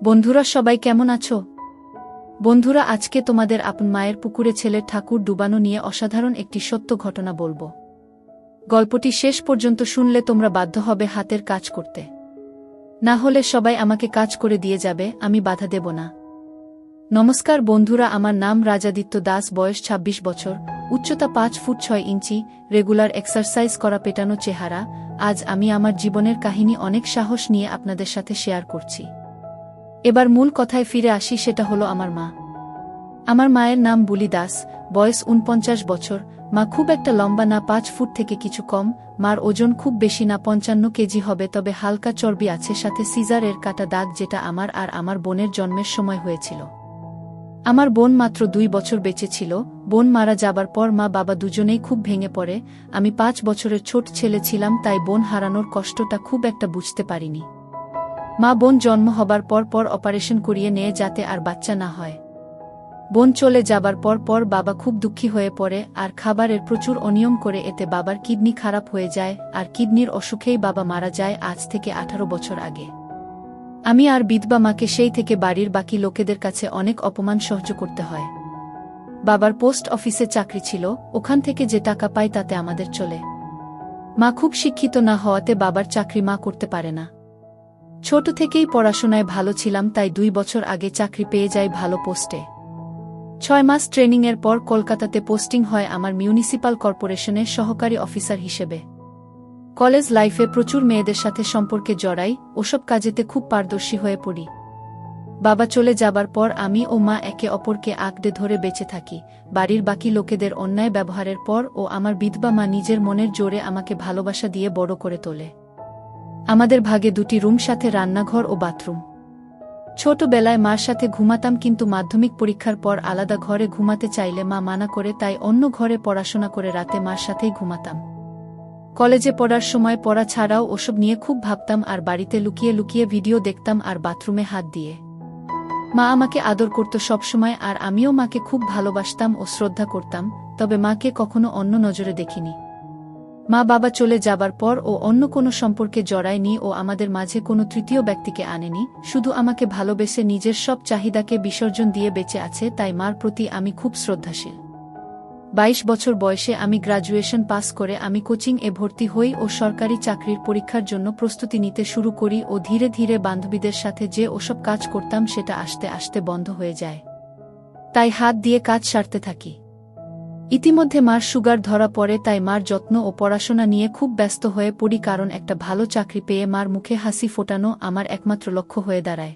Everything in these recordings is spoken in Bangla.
বন্ধুরা সবাই কেমন আছো? বন্ধুরা আজকে তোমাদের আপন মায়ের পুকুরে ছেলের ঠাকুর ডুবানো নিয়ে অসাধারণ একটি সত্য ঘটনা বলবো। গল্পটি শেষ পর্যন্ত শুনলে তোমরা বাধ্য হবে হাতের কাজ করতে। না হলে সবাই আমাকে কাজ করে দিয়ে যাবে, আমি বাধা দেব না। নমস্কার বন্ধুরা, আমার নাম রাজাদিত্য দাস, বয়স ২৬ বছর, উচ্চতা ৫ ফুট ৬ ইঞ্চি, রেগুলার এক্সারসাইজ করা পেটানো চেহারা। আজ আমি আমার জীবনের কাহিনী অনেক সাহস নিয়ে আপনাদের সাথে শেয়ার করছি। এবার মূল কথায় ফিরে আসি, সেটা হলো আমার মা। আমার মায়ের নাম বুলি দাস, বয়স ৪৯ বছর। মা খুব একটা লম্বা না, ৫ ফুট থেকে কিছু কম। মার ওজন খুব বেশি না, ৫৫ কেজি হবে, তবে হালকা চর্বি আছে, সাথে সিজার এর কাটা দাগ, যেটা আমার আর আমার বোনের জন্মের সময় হয়েছিল। আমার বোন মাত্র ২ বছর বেঁচে ছিল। বোন মারা যাবার পর মা বাবা দুজনেই খুব ভেঙে পড়ে। আমি ৫ বছরের ছোট ছেলে ছিলাম, তাই বোন হারানোর কষ্টটা খুব একটা বুঝতে পারিনি। মা বোন জন্ম হবার পর অপারেশন করিয়ে নেয় যাতে আর বাচ্চা না হয়। বোন চলে যাবার পর বাবা খুব দুঃখী হয়ে পড়ে আর খাবারের প্রচুর অনিয়ম করে, এতে বাবার কিডনি খারাপ হয়ে যায়, আর কিডনির অসুখেই বাবা মারা যায় আজ থেকে ১৮ বছর আগে। আমি আর বিধবা মাকে সেই থেকে বাড়ির বাকি লোকেদের কাছে অনেক অপমান সহ্য করতে হয়। বাবার পোস্ট অফিসে চাকরি ছিল, ওখান থেকে যে টাকা পায় তাতে আমাদের চলে। মা খুব শিক্ষিত না হওয়াতে বাবার চাকরি মা করতে পারে না। ছোট থেকেই পড়াশোনায় ভালো ছিলাম, তাই ২ বছর আগে চাকরি পেয়ে যাই ভালো পোস্টে। ৬ মাস ট্রেনিংয়ের পর কলকাতাতে পোস্টিং হয় আমার মিউনিসিপাল কর্পোরেশনের সহকারী অফিসার হিসেবে। কলেজ লাইফে প্রচুর মেয়েদের সাথে সম্পর্কে জড়াই, ওসব কাজেতে খুব পারদর্শী হয়ে পড়ি। বাবা চলে যাবার পর আমি ও মা একে অপরকে আঁকড়ে ধরে বেঁচে থাকি। বাড়ির বাকি লোকেদের অন্যায় ব্যবহারের পর ও আমার বিধবা মা নিজের মনের জোরে আমাকে ভালোবাসা দিয়ে বড় করে তোলে। আমাদের ভাগে ২টি রুম, সাথে রান্নাঘর ও বাথরুম। ছোটবেলায় মার সাথে ঘুমাতাম, কিন্তু মাধ্যমিক পরীক্ষার পর আলাদা ঘরে ঘুমাতে চাইলে মা মানা করে, তাই অন্য ঘরে পড়াশোনা করে রাতে মার সাথেই ঘুমাতাম। কলেজে পড়ার সময় পড়া ছাড়াও ওসব নিয়ে খুব ভাবতাম, আর বাড়িতে লুকিয়ে লুকিয়ে ভিডিও দেখতাম আর বাথরুমে হাত দিয়ে। মা আমাকে আদর করত সবসময়, আর আমিও মাকে খুব ভালোবাসতাম ও শ্রদ্ধা করতাম, তবে মাকে কখনো অন্য নজরে দেখিনি। মা বাবা চলে যাবার পর ও অন্য কোনো সম্পর্কে জড়ায়নি ও আমাদের মাঝে কোনো তৃতীয় ব্যক্তিকে আনেনি, শুধু আমাকে ভালোবেসে নিজের সব চাহিদাকে বিসর্জন দিয়ে বেঁচে আছে, তাই মার প্রতি আমি খুব শ্রদ্ধাশীল। ২২ বছর বয়সে আমি গ্রাজুয়েশন পাস করে আমি কোচিং-এ ভর্তি হই ও সরকারি চাকরির পরীক্ষার জন্য প্রস্তুতি নিতে শুরু করি, ও ধীরে ধীরে বান্ধবীদের সাথে যে ওসব কাজ করতাম সেটা আস্তে আস্তে বন্ধ হয়ে যায়, তাই হাত দিয়ে কাজ সারতে থাকি। ইতিমধ্যে মার সুগার ধরা পড়ে, তাই মার যত্ন ও পড়াশোনা নিয়ে খুব ব্যস্ত হয়ে পড়ি, কারণ একটা ভালো চাকরি পেয়ে মার মুখে হাসি ফোটানো আমার একমাত্র লক্ষ্য হয়ে দাঁড়ায়।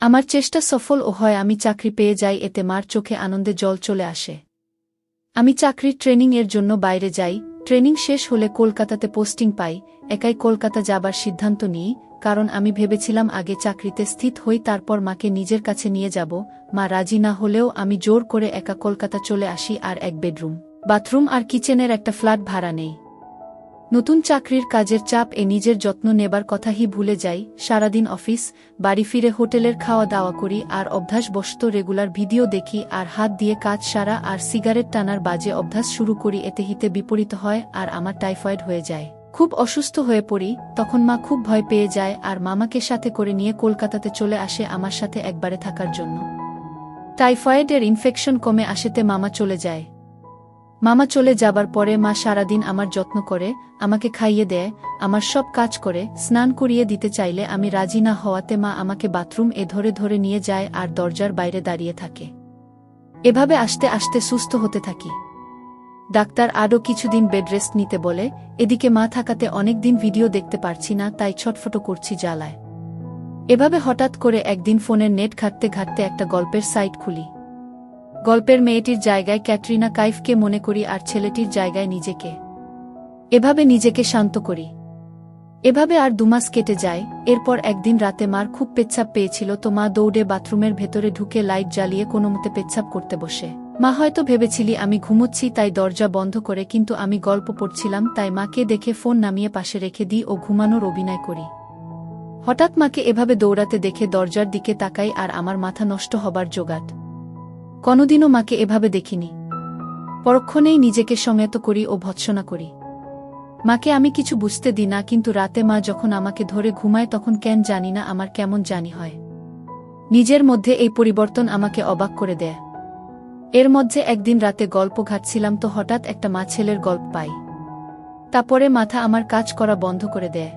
আমার চেষ্টা সফল ও হয়, আমি চাকরি পেয়ে যাই, এতে মার চোখে আনন্দে জল চলে আসে। আমি চাকরির ট্রেনিং-এর জন্য বাইরে যাই। ট্রেনিং শেষ হলে কলকাতাতে পোস্টিং পাই। একাই কলকাতা যাবার সিদ্ধান্ত নিই, কারণ আমি ভেবেছিলাম আগে চাকরিতে স্থিত হই, তারপর মাকে নিজের কাছে নিয়ে যাব। মা রাজি না হলেও আমি জোর করে একা কলকাতা চলে আসি, আর ১ বেডরুম, বাথরুম আর কিচেনের একটা ফ্ল্যাট ভাড়া নেই। নতুন চাকরির কাজের চাপ এ নিজের যত্ন নেবার কথাই ভুলে যাই। সারাদিন অফিস, বাড়ি ফিরে হোটেলের খাওয়া দাওয়া করি, আর অভ্যাসবশত রেগুলার ভিডিও দেখি আর হাত দিয়ে কাজ সারা আর সিগারেট টানার বাজে অভ্যাস শুরু করি। এতে হিতে বিপরীত হয় আর আমার টাইফয়েড হয়ে যায়, খুব অসুস্থ হয়ে পড়ি। তখন মা খুব ভয় পেয়ে যায় আর মামাকে সাথে করে নিয়ে কলকাতাতে চলে আসে আমার সাথে একবারে থাকার জন্য। টাইফয়েডের ইনফেকশন কমে আসেতে মামা চলে যায়। মামা চলে যাবার পরে মা সারাদিন আমার যত্ন করে, আমাকে খাইয়ে দেয়, আমার সব কাজ করে। স্নান করিয়ে দিতে চাইলে আমি রাজি না হওয়াতে মা আমাকে বাথরুম-এ ধরে ধরে নিয়ে যায় আর দরজার বাইরে দাঁড়িয়ে থাকে। এভাবে আস্তে আস্তে সুস্থ হতে থাকি। ডাক্তার আরও কিছুদিন বেড রেস্ট নিতে বলে। এদিকে মা থাকাতে অনেকদিন ভিডিও দেখতে পারছি না, তাই ছটফট করছি জ্বালায়। এভাবে হঠাৎ করে একদিন ফোনের নেট ঘাঁটতে ঘাঁটতে একটা গল্পের সাইট খুলি। গল্পের মেয়েটির জায়গায় ক্যাটরিনা কাইফকে মনে করি আর ছেলেটির জায়গায় নিজেকে। এভাবে নিজেকে শান্ত করি। এভাবে আর ২ মাস কেটে যায়। এরপর একদিন রাতে মার খুব পেচ্ছাপ পেয়েছিল, তো মা দৌড়ে বাথরুমের ভেতরে ঢুকে লাইট জ্বালিয়ে কোনোমতে পেচ্ছাপ করতে বসে। মা হয়তো ভেবেছিলি আমি ঘুমোচ্ছি, তাই দরজা বন্ধ করে, কিন্তু আমি গল্প পড়ছিলাম, তাই মাকে দেখে ফোন নামিয়ে পাশে রেখে দিই ও ঘুমানোর অভিনয় করি। হঠাৎ মাকে এভাবে দৌড়াতে দেখে দরজার দিকে তাকাই আর আমার মাথা নষ্ট হবার জোগাড়। কোনোদিনও মাকে এভাবে দেখিনি। পরক্ষণেই নিজেকে সংযত করি ও ভৎসনা করি। মাকে আমি কিছু বুঝতে দিই না, কিন্তু রাতে মা যখন আমাকে ধরে ঘুমায় তখন কেন জানি না আমার কেমন জানি হয়। নিজের মধ্যে এই পরিবর্তন আমাকে অবাক করে দেয়। এর মধ্যে একদিন রাতে গল্প ঘাটছিলাম তো হঠাৎ একটা মা ছেলের গল্প পাই। তারপরে মাথা আমার কাজ করা বন্ধ করে দেয়।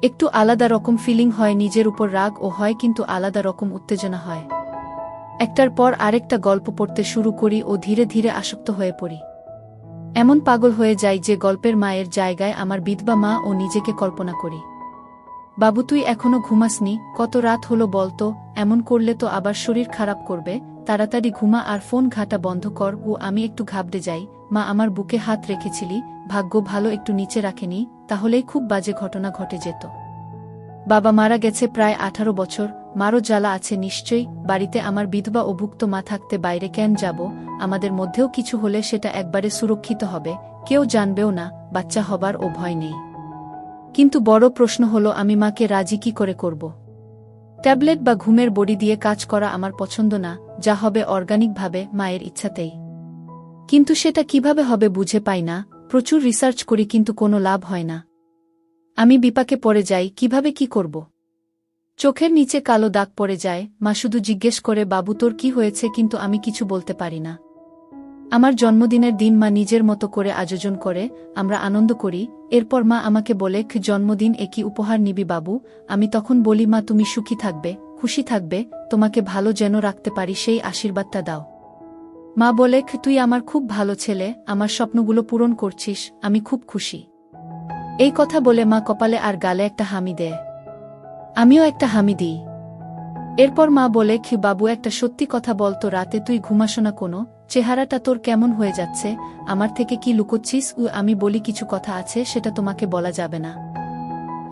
একটু আলাদা রকম ফিলিং হয়, নিজের উপর রাগ ও হয়, কিন্তু আলাদা রকম উত্তেজনা হয়। একটার পর আরেকটা গল্প পড়তে শুরু করি ও ধীরে ধীরে আসক্ত হয়ে পড়ি। এমন পাগল হয়ে যাই যে গল্পের মায়ের জায়গায় আমার বিধবা মা ও নিজেকে কল্পনা করি। বাবু, তুই এখনো ঘুমাসনি? কত রাত হলো বলতো? এমন করলে তো আবার শরীর খারাপ করবে। তাড়াতাড়ি ঘুমা আর ফোন ঘাটা বন্ধ কর। ও আমি একটু ঘাবড়ে যাই। মা আমার বুকে হাত রেখেছিলি, ভাগ্য ভালো একটু নিচে রাখেনি, তাহলেই খুব বাজে ঘটনা ঘটে যেত। বাবা মারা গেছে প্রায় 18 বছর, মারও জ্বালা আছে নিশ্চয়ই। বাড়িতে আমার বিধবা ও ভুক্ত মা থাকতে বাইরে কেন যাব? আমাদের মধ্যেও কিছু হলে সেটা একবারে সুরক্ষিত হবে, কেউ জানবেও না, বাচ্চা হবার ও ভয় নেই। কিন্তু বড় প্রশ্ন হলো, আমি মাকে রাজি কি করে করব? ট্যাবলেট বা ঘুমের বড়ি দিয়ে কাজ করা আমার পছন্দ না, যা হবে অর্গানিকভাবে, মায়ের ইচ্ছাতেই। কিন্তু সেটা কিভাবে হবে বুঝে পাই না। প্রচুর রিসার্চ করি কিন্তু কোনো লাভ হয় না। আমি বিপাকে পড়ে যাই, কিভাবে কি করব? চোখের নিচে কালো দাগ পড়ে যায়। মা শুধু জিজ্ঞেস করে, বাবু তোর কি হয়েছে? কিন্তু আমি কিছু বলতে পারি না। আমার জন্মদিনের দিন মা নিজের মতো করে আয়োজন করে, আমরা আনন্দ করি। এরপর মা আমাকে বলে, জন্মদিন এ কি উপহার নিবি বাবু? আমি তখন বলি, মা তুমি সুখী থাকবে, খুশি থাকবে, তোমাকে ভালো যেন রাখতে পারি সেই আশীর্বাদটা দাও। মা বলে, তুই আমার খুব ভালো ছেলে, আমার স্বপ্নগুলো পূরণ করছিস, আমি খুব খুশি। এই কথা বলে মা কপালে আর গালে একটা হামি দেয়। আমিও একটা হামি দিই। এরপর মা বলে, বাবু একটা সত্যি কথা বলতো, রাতে তুই ঘুমাস না কোনো? চেহারাটা তোর কেমন হয়ে যাচ্ছে, আমার থেকে কি লুকোচ্ছিস? আমি বলি, কিছু কথা আছে, সেটা তোমাকে বলা যাবে না।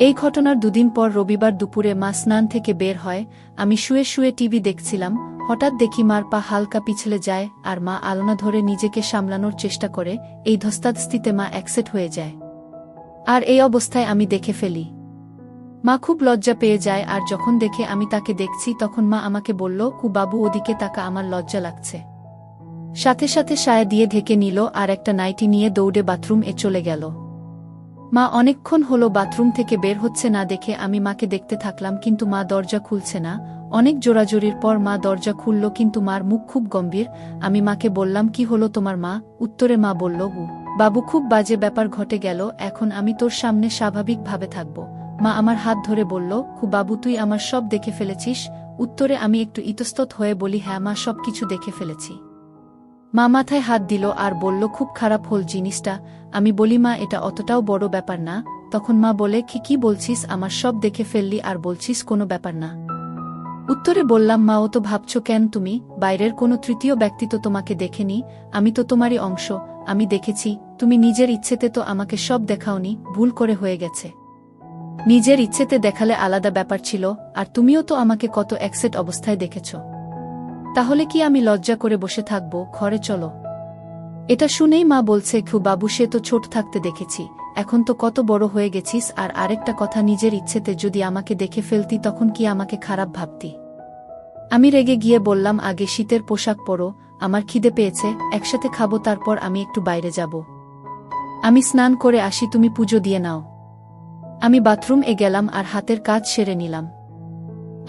এই ঘটনার দুদিন পর রবিবার দুপুরে মা স্নান থেকে বের হয়। আমি শুয়ে শুয়ে টিভি দেখছিলাম, হঠাৎ দেখি মার পা হালকা পিছলে যায় আর মা আলনা ধরে নিজেকে সামলানোর চেষ্টা করে। এই ধস্তাধস্তিতে মা অ্যাক্সেট হয়ে যায়, আর এই অবস্থায় আমি দেখে ফেলি। মা খুব লজ্জা পেয়ে যায়, আর যখন দেখে আমি তাকে দেখছি তখন মা আমাকে বলল, বাবু ওদিকে তাকা, আমার লজ্জা লাগছে। সাথে সাথে সায়া দিয়ে ঢেকে নিল আর একটা নাইটি নিয়ে দৌড়ে বাথরুম এ চলে গেল। মা অনেকক্ষণ হলো বাথরুম থেকে বের হচ্ছে না দেখে আমি মাকে দেখতে থাকলাম, কিন্তু মা দরজা খুলছে না। অনেক জোরাজোরির পর মা দরজা খুলল, কিন্তু মার মুখ খুব গম্ভীর। আমি মাকে বললাম, কি হলো তোমার মা? উত্তরে মা বলল, বাবু খুব বাজে ব্যাপার ঘটে গেল, এখন আমি তোর সামনে স্বাভাবিকভাবে থাকব। মা আমার হাত ধরে বলল, বাবু তুই আমার সব দেখে ফেলেছিস? উত্তরে আমি একটু ইতস্তত হয়ে বলি, হ্যাঁ মা, সব কিছু দেখে ফেলেছি। মা মাথায় হাত দিল আর বলল, খুব খারাপ হল জিনিসটা। আমি বলি, মা এটা অতটাও বড় ব্যাপার না। তখন মা বলে, কি বলছিস? আমার সব দেখে ফেললি আর বলছিস কোনো ব্যাপার না? উত্তরে বললাম, মা ও তো ভাবছ কেন তুমি? বাইরের কোনো তৃতীয় ব্যক্তি তো তোমাকে দেখেনি, আমি তো তোমারই অংশ, আমি দেখেছি। তুমি নিজের ইচ্ছেতে তো আমাকে সব দেখাওনি, ভুল করে হয়ে গেছে। নিজের ইচ্ছেতে দেখালে আলাদা ব্যাপার ছিল, আর তুমিও তো আমাকে কত অ্যাক্সেট অবস্থায় দেখেছ। তাহলে কি আমি লজ্জা করে বসে থাকব? ঘরে চলো। এটা শুনেই মা বলছে, বাবু সে তো ছোট থাকতে দেখেছি, এখন তো কত বড় হয়ে গেছিস। আর আরেকটা কথা, নিজের ইচ্ছেতে যদি আমাকে দেখে ফেলতি তখন কি আমাকে খারাপ ভাবতি? আমি রেগে গিয়ে বললাম, আগে শীতের পোশাক পরো, আমার খিদে পেয়েছে, একসাথে খাবো, তারপর আমি একটু বাইরে যাব। আমি স্নান করে আসি, তুমি পুজো দিয়ে নাও। আমি বাথরুম এ গেলাম আর হাতের কাজ সেরে নিলাম।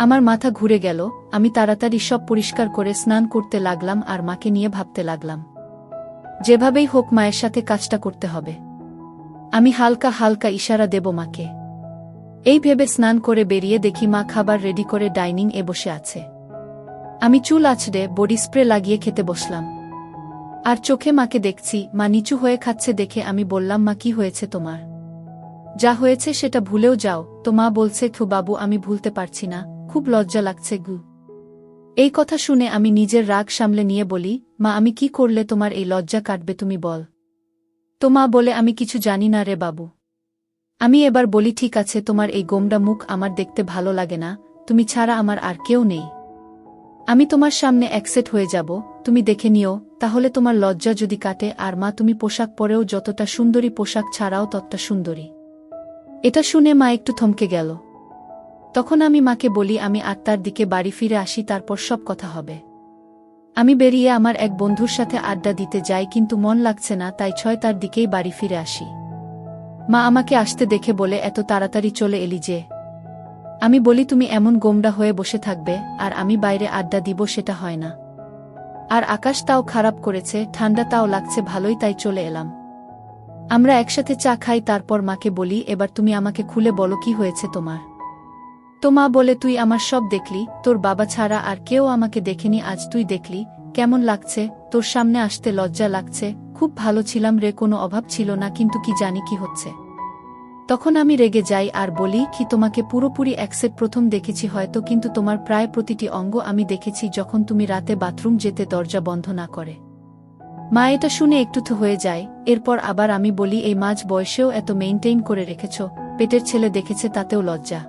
আমার মাথা ঘুরে গেল। আমি তাড়াতাড়ি সব পরিষ্কার করে স্নান করতে লাগলাম আর মাকে নিয়ে ভাবতে লাগলাম, যেভাবেই হোক মায়ের সাথে কাজটা করতে হবে। আমি হালকা হালকা ইশারা দেব মাকে। এই ভেবে স্নান করে বেরিয়ে দেখি মা খাবার রেডি করে ডাইনিং এ বসে আছে। আমি চুল আঁচড়ে বডি স্প্রে লাগিয়ে খেতে বসলাম, আর চোখে মাকে দেখছি। মা নিচু হয়ে খাচ্ছে দেখে আমি বললাম, মা কি হয়েছে তোমার? যা হয়েছে সেটা ভুলেও যাও। তো মা বলছে, বাবু আমি ভুলতে পারছি না, খুব লজ্জা লাগছে গু। এই কথা শুনে আমি নিজের রাগ সামলে নিয়ে বলি, মা আমি কি করলে তোমার এই লজ্জা কাটবে তুমি বল। তো মা বলে, আমি কিছু জানি না রে বাবু। আমি এবার বলি, ঠিক আছে, তোমার এই গোমড়া মুখ আমার দেখতে ভালো লাগে না, তুমি ছাড়া আমার আর কেউ নেই। আমি তোমার সামনে অ্যাকসেপ্ট হয়ে যাব, তুমি দেখে নিও, তাহলে তোমার লজ্জা যদি কাটে। আর মা তুমি পোশাক পরেও যতটা সুন্দরী, পোশাক ছাড়াও ততটা সুন্দরী। এটা শুনে মা একটু থমকে গেল। তখন আমি মাকে বলি, আমি 8টার দিকে বাড়ি ফিরে আসি, তারপর সব কথা হবে। আমি বেরিয়ে আমার এক বন্ধুর সাথে আড্ডা দিতে যাই, কিন্তু মন লাগছে না, তাই 6টার দিকেই বাড়ি ফিরে আসি। মা আমাকে আসতে দেখে বলে, এত তাড়াতাড়ি চলে এলি যে? আমি বলি তুমি এমন গোমড়া হয়ে বসে থাকবে আর আমি বাইরে আড্ডা দিব সেটা হয় না। আর আকাশ তাও খারাপ করেছে, ঠান্ডা তাও লাগছে ভালোই, তাই চলে এলাম। আমরা একসাথে চা খাই, তারপর মাকে বলি এবার তুমি আমাকে খুলে বলো কি হয়েছে তোমার। তো মা বলে তুই আমার সব দেখলি, তোর বাবা ছাড়া আর কেউ আমাকে দেখেনি, আজ তুই দেখলি, কেমন লাগছে, তোর সামনে আসতে লজ্জা লাগছে, খুব ভালো ছিলাম রে, কোনো অভাব ছিল না, কিন্তু কি জানি কি হচ্ছে। তখন আমি রেগে যাই আর বলি কি তোমাকে পুরোপুরি অ্যাকসেপ্ট প্রথম দেখেছি হয়তো, কিন্তু তোমার প্রায় প্রতিটি অঙ্গ আমি দেখেছি যখন তুমি রাতে বাথরুম যেতে দরজা বন্ধ না করে। মা এটা শুনে একটু তো হয়ে যায়। এরপর আবার আমি বলি এই মাঝ বয়সেও এত মেইনটেইন করে রেখেছ, পেটের ছেলে দেখেছে তাতেও লজ্জা।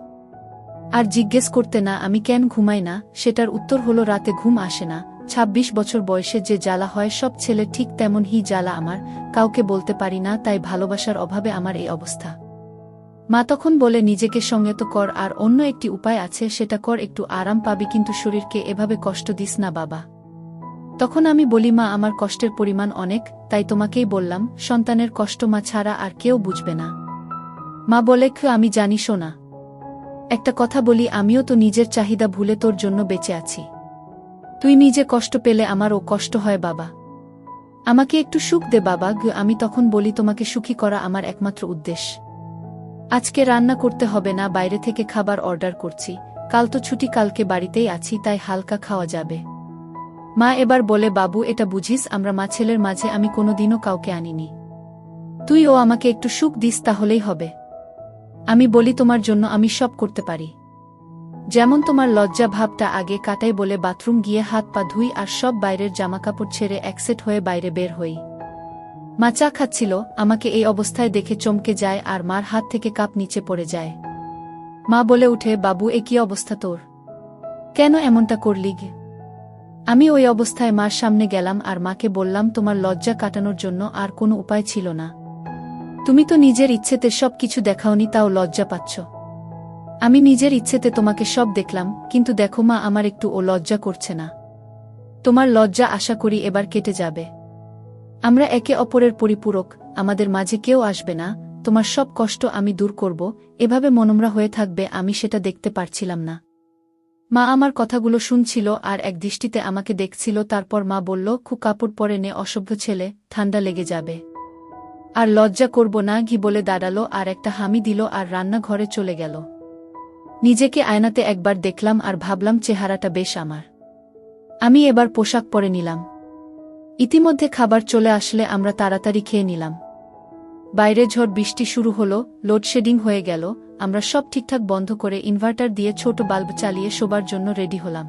আর জিজ্ঞেস করতে না আমি কেন ঘুমাই না, সেটার উত্তর হলো রাতে ঘুম আসে না। ২৬ বছর বয়সে যে জ্বালা হয় সব ছেলে ঠিক তেমন হি জ্বালা আমার, কাউকে বলতে পারি না, তাই ভালোবাসার অভাবে আমার এই অবস্থা। মা তখন বলে নিজেকে সংযত কর, আর অন্য একটি উপায় আছে সেটা কর, একটু আরাম পাবি, কিন্তু শরীরকে এভাবে কষ্ট দিস না বাবা। তখন আমি বলি মা আমার কষ্টের পরিমাণ অনেক, তাই তোমাকেই বললাম, সন্তানের কষ্ট মা ছাড়া আর কেউ বুঝবে না। মা বলে আমি জানি শোনা, একটা কথা বলি, আমিও তো নিজের চাহিদা ভুলে তোর জন্য বেঁচে আছি। তুই নিজে কষ্ট পেলে আমারও কষ্ট হয় বাবা, আমাকে একটু সুখ দে বাবা। আমি তখন বলি তোমাকে সুখী করা আমার একমাত্র উদ্দেশ্য। আজকে রান্না করতে হবে না, বাইরে থেকে খাবার অর্ডার করছি, কাল তো ছুটি, কালকে বাড়িতেই আছি, তাই হালকা খাওয়া যাবে। মা এবার বলে বাবু এটা বুঝিস আমরা মা ছেলের মাঝে আমি কোনোদিনও কাউকে আনিনি, তুইও আমাকে একটু সুখ দিস তাহলেই হবে। আমি বলি তোমার জন্য আমি সব করতে পারি, যেমন তোমার লজ্জা ভাবটা আগে কাটাই বলে বাথরুম গিয়ে হাত পা ধুই আর সব বাইরের জামাকাপড় ছেড়ে একসেট হয়ে বাইরে বের হই। মা চা খাচ্ছিল, আমাকে এই অবস্থায় দেখে চমকে যায় আর মার হাত থেকে কাপ নিচে পড়ে যায়। মা বলে উঠে বাবু এ কি অবস্থা তোর, কেন এমনটা করলি? আমি ওই অবস্থায় মার সামনে গেলাম আর মাকে বললাম তোমার লজ্জা কাটানোর জন্য আর কোনো উপায় ছিল না, তুমি তো নিজের ইচ্ছেতে সব কিছু দেখাওনি, তাও লজ্জা পাচ্ছ। আমি নিজের ইচ্ছেতে তোমাকে সব দেখলাম, কিন্তু দেখো মা আমার একটু ও লজ্জা করছে না। তোমার লজ্জা আশা করি এবার কেটে যাবে, আমরা একে অপরের পরিপূরক, আমাদের মাঝে কেউ আসবে না, তোমার সব কষ্ট আমি দূর করব, এভাবে মনমরা হয়ে থাকবে আমি সেটা দেখতে পারছিলাম না। মা আমার কথাগুলো শুনছিল আর এক দৃষ্টিতে আমাকে দেখছিল, তারপর মা বলল খুব কাপড় পরে নে, অসভ্য ছেলে, ঠান্ডা লেগে যাবে। আর লজ্জা করব না ঘি বলে দাঁড়ালো আর একটা হামি দিল আর রান্নাঘরে চলে গেল। নিজেকে আয়নাতে একবার দেখলাম আর ভাবলাম চেহারাটা বেশ আমার। আমি এবার পোশাক পরে নিলাম। ইতিমধ্যে খাবার চলে আসলে আমরা তাড়াতাড়ি খেয়ে নিলাম। বাইরে ঝড় বৃষ্টি শুরু হলো, লোডশেডিং হয়ে গেল, আমরা সব ঠিকঠাক বন্ধ করে ইনভার্টার দিয়ে ছোট বাল্ব চালিয়ে শোবার জন্য রেডি হলাম।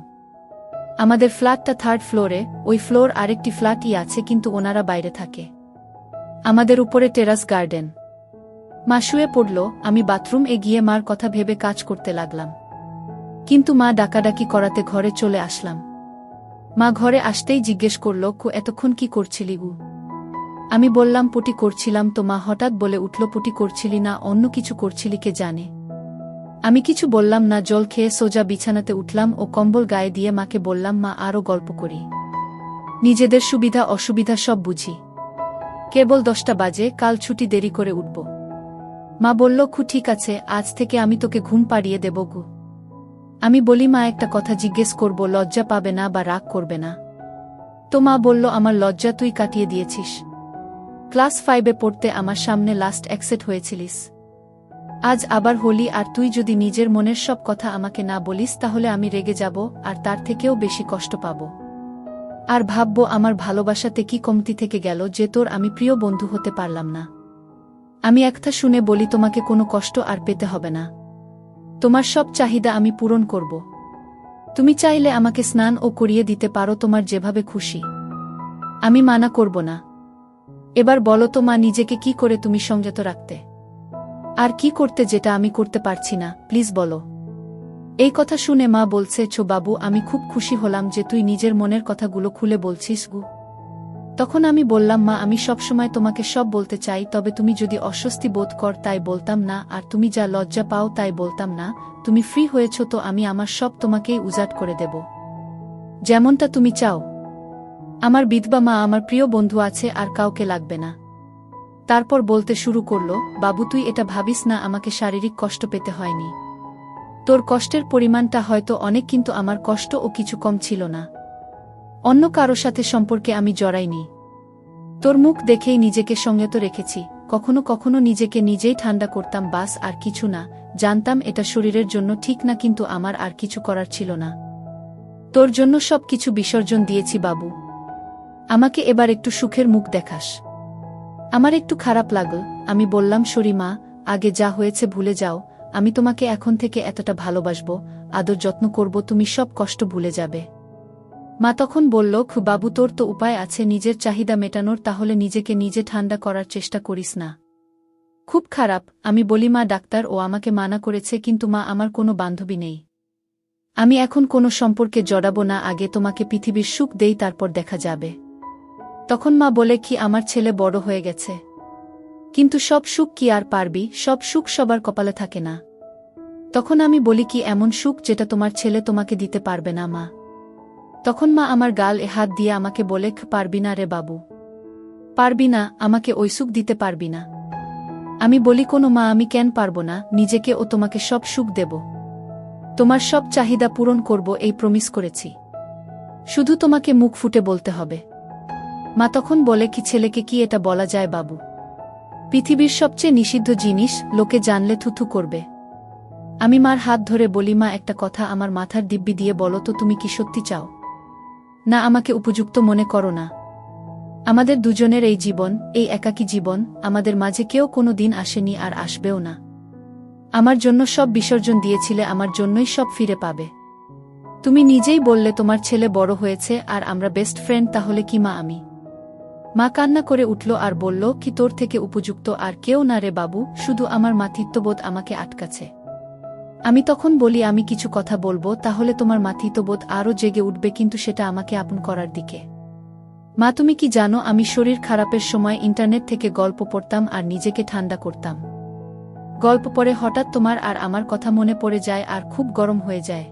আমাদের ফ্ল্যাটটা 3rd ফ্লোরে, ওই ফ্লোর আরেকটি ফ্ল্যাটই আছে কিন্তু ওনারা বাইরে থাকে। আমাদের উপরে টেরাস গার্ডেন। মা শুয়ে পড়ল, আমি বাথরুম গিয়ে মার কথা ভেবে কাজ করতে লাগলাম, কিন্তু মা ডাকাডাকি করাতে ঘরে চলে আসলাম। মা ঘরে আসতেই জিজ্ঞেস করল এতক্ষণ কি করছিলি গু? আমি বললাম পটি করছিলাম। তো মা হঠাৎ বলে উঠল পটি করছিলি না অন্য কিছু করছিলি কে জানে। আমি কিছু বললাম না, জল খেয়ে সোজা বিছানাতে উঠলাম ও কম্বল গায়ে দিয়ে মাকে বললাম মা আরও গল্প করি, নিজেদের সুবিধা অসুবিধা সব বুঝি, কেবল 10টা বাজে, কাল ছুটি, দেরি করে উঠব। মা বলল ঠিক আছে, আজ থেকে আমি তোকে ঘুম পাড়িয়ে দেব গু। আমি বলি মা একটা কথা জিজ্ঞেস করব, লজ্জা পাবে না বা রাগ করবে না? তো মা বলল আমার লজ্জা তুই কাটিয়ে দিয়েছিস, ক্লাস 5-এ পড়তে আমার সামনে লাস্ট অ্যাকসেট হয়েছিলিস, আজ আবার হলি, আর তুই যদি নিজের মনের সব কথা আমাকে না বলিস তাহলে আমি রেগে যাব আর তার থেকেও বেশি কষ্ট পাব, আর ভাবব আমার ভালোবাসাতে কি কমতি থেকে গেল যে তোর আমি প্রিয় বন্ধু হতে পারলাম না। আমি একটা শুনে বলি তোমাকে কোনো কষ্ট আর পেতে হবে না, তোমার সব চাহিদা আমি পূরণ করব, তুমি চাইলে আমাকে স্নান ও করিয়ে দিতে পারো তোমার যেভাবে খুশি, আমি মানা করব না। এবার বলো তো মা নিজেকে কি করে তুমি সংযত রাখতে, আর কি করতে যেটা আমি করতে পারছি না, প্লিজ বলো। এই কথা শুনে মা বলছে বাবু আমি খুব খুশি হলাম যে তুই নিজের মনের কথাগুলো খুলে বলছিস গু। তখন আমি বললাম মা আমি সবসময় তোমাকে সব বলতে চাই, তবে তুমি যদি অস্বস্তি বোধ কর তাই বলতাম না, আর তুমি যা লজ্জা পাও তাই বলতাম না, তুমি ফ্রি হয়েছ তো আমি আমার সব তোমাকেই উজাট করে দেব, যেমনটা তুমি চাও। আমার বিধবা মা, আমার প্রিয় বন্ধু আছে, আর কাউকে লাগবে না। তারপর বলতে শুরু করলো বাবু তুই এটা ভাবিস না আমাকে শারীরিক কষ্ট পেতে হয়নি, তোর কষ্টের পরিমাণটা হয়তো অনেক, কিন্তু আমার কষ্ট ও কিছু কম ছিল না। অন্য কারো সাথে সম্পর্কে আমি জড়াইনি। তোর মুখ দেখেই নিজেকে সংযত রেখেছি। কখনো কখনো নিজেকে নিজেই ঠান্ডা করতাম, বাস আর কিছু না। জানতাম এটা শরীরের জন্য ঠিক না, কিন্তু আমার আর কিছু করার ছিল না। তোর জন্য সব কিছু বিসর্জন দিয়েছি বাবু। আমাকে এবার একটু সুখের মুখ দেখাস। আমার একটু খারাপ লাগল। আমি বললাম, সরি মা, আগে যা হয়েছে ভুলে যাও। আমি তোমাকে এখন থেকে এতটা ভালোবাসবো, আদর যত্ন করব, তুমি সব কষ্ট ভুলে যাবে। মা তখন বলল, বাবু তোর তো উপায় আছে নিজের চাহিদা মেটানোর, তাহলে নিজেকে নিজে ঠান্ডা করার চেষ্টা করিস না। খুব খারাপ। আমি বলি, মা ডাক্তার ও আমাকে মানা করেছে, কিন্তু মা আমার কোনো বান্ধবী নেই। আমি এখন কোনো সম্পর্কে জড়াবো না, আগে তোমাকে পৃথিবীর সুখ দেই, তারপর দেখা যাবে। তখন মা বলে, কি আমার ছেলে বড় হয়ে গেছে, কিন্তু সব সুখ কি আর পারবি? সব সুখ সবার কপালে থাকে না। তখন আমি বলি, কি এমন সুখ যেটা তোমার ছেলে তোমাকে দিতে পারবে না মা? তখন মা আমার গালে হাত দিয়ে আমাকে বলে, পারবি না রে বাবু, পারবি না, আমাকে ওই সুখ দিতে পারবি না। আমি বলি, কোনো মা, আমি কেন পারবো না? নিজেকে ও তোমাকে সব সুখ দেব, তোমার সব চাহিদা পূরণ করব, এই প্রমিস করেছি। শুধু তোমাকে মুখ ফুটে বলতে হবে। মা তখন বলে, কি ছেলেকে কি এটা বলা যায় বাবু? পৃথিবীর সবচেয়ে নিষিদ্ধ জিনিস, লোকে জানলে থুথু করবে। আমি মার হাত ধরে বলি, মা একটা কথা আমার মাথার দিব্যি দিয়ে বলো তো, তুমি কি সত্যি চাও না আমাকে উপযুক্ত মনে করো না? আমাদের দুজনের এই জীবন, এই একাকী জীবন, আমাদের মাঝে কেউ কোনো দিন আসেনি আর আসবেও না। আমার জন্য সব বিসর্জন দিয়েছিলে, আমার জন্যই সব ফিরে পাবে। তুমি নিজেই বললে তোমার ছেলে বড় হয়েছে আর আমরা বেস্ট ফ্রেন্ড, তাহলে কি মা আমি? মা কান্না করে উঠল আর বলল, কি তোর থেকে উপযুক্ত আর কেউ না রে বাবু, শুধু আমার মাতৃত্ববোধ আমাকে আটকাছে। আমি তখন বলি, আমি কিছু কথা বলবো, তাহলে তোমার মাতৃত্ববোধ আরও জেগে উঠবে, কিন্তু সেটা আমাকে আপন করার দিকে। মা তুমি কি জানো, আমি শরীর খারাপের সময় ইন্টারনেট থেকে গল্প পড়তাম আর নিজেকে ঠান্ডা করতাম। গল্প পড়ে হঠাৎ তোমার আর আমার কথা মনে পড়ে যায় আর খুব গরম হয়ে যায়।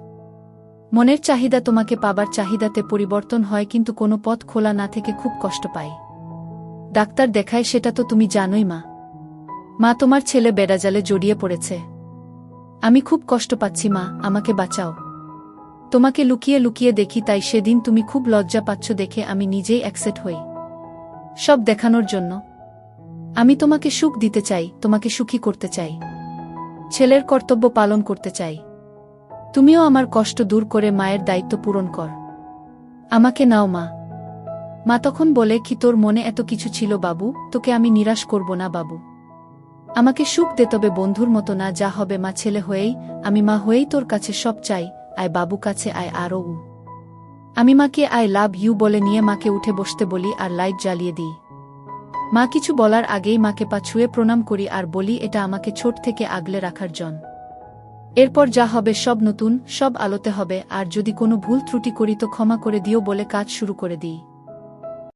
মনের চাহিদা তোমাকে পাবার চাহিদাতে পরিবর্তন হয়, কিন্তু কোনো পথ খোলা না থেকে খুব কষ্ট পাই। ডাক্তার দেখায়, সেটা তো তুমি জানোই মা। মা তোমার ছেলে বেড়াজালে জড়িয়ে পড়েছে। আমি খুব কষ্ট পাচ্ছি মা, আমাকে বাঁচাও। তোমাকে লুকিয়ে লুকিয়ে দেখি, তাই সেদিন তুমি খুব লজ্জা পাচ্ছ দেখে আমি নিজেই অ্যাকসেপ্ট হই, সব দেখানোর জন্য। আমি তোমাকে সুখ দিতে চাই, তোমাকে সুখী করতে চাই, ছেলের কর্তব্য পালন করতে চাই। তুমিও আমার কষ্ট দূর করে মায়ের দায়িত্ব পূরণ কর। আমাকে নাও মা। মা তখন বলে, কি তোর মনে এত কিছু ছিল বাবু, তোকে আমি নিরাশ করব না বাবু। আমাকে সুখ দে, তবে বন্ধুর মতো না, যা হবে মা ছেলে হয়েই, আমি মা হয়েই তোর কাছে সব চাই। আয় বাবু কাছে আয় আরও। আমি মাকে আই লাভ ইউ বলে নিয়ে মাকে উঠে বসতে বলি আর লাইট জ্বালিয়ে দিই। মা কিছু বলার আগেই মাকে পা ছুঁয়ে প্রণাম করি আর বলি, এটা আমাকে ছোট থেকে আগলে রাখার জন। এরপর যা হবে সব নতুন, সব আলোতে হবে, আর যদি কোনো ভুল ত্রুটি করি তো ক্ষমা করে দিও বলে কাজ শুরু করে দিই।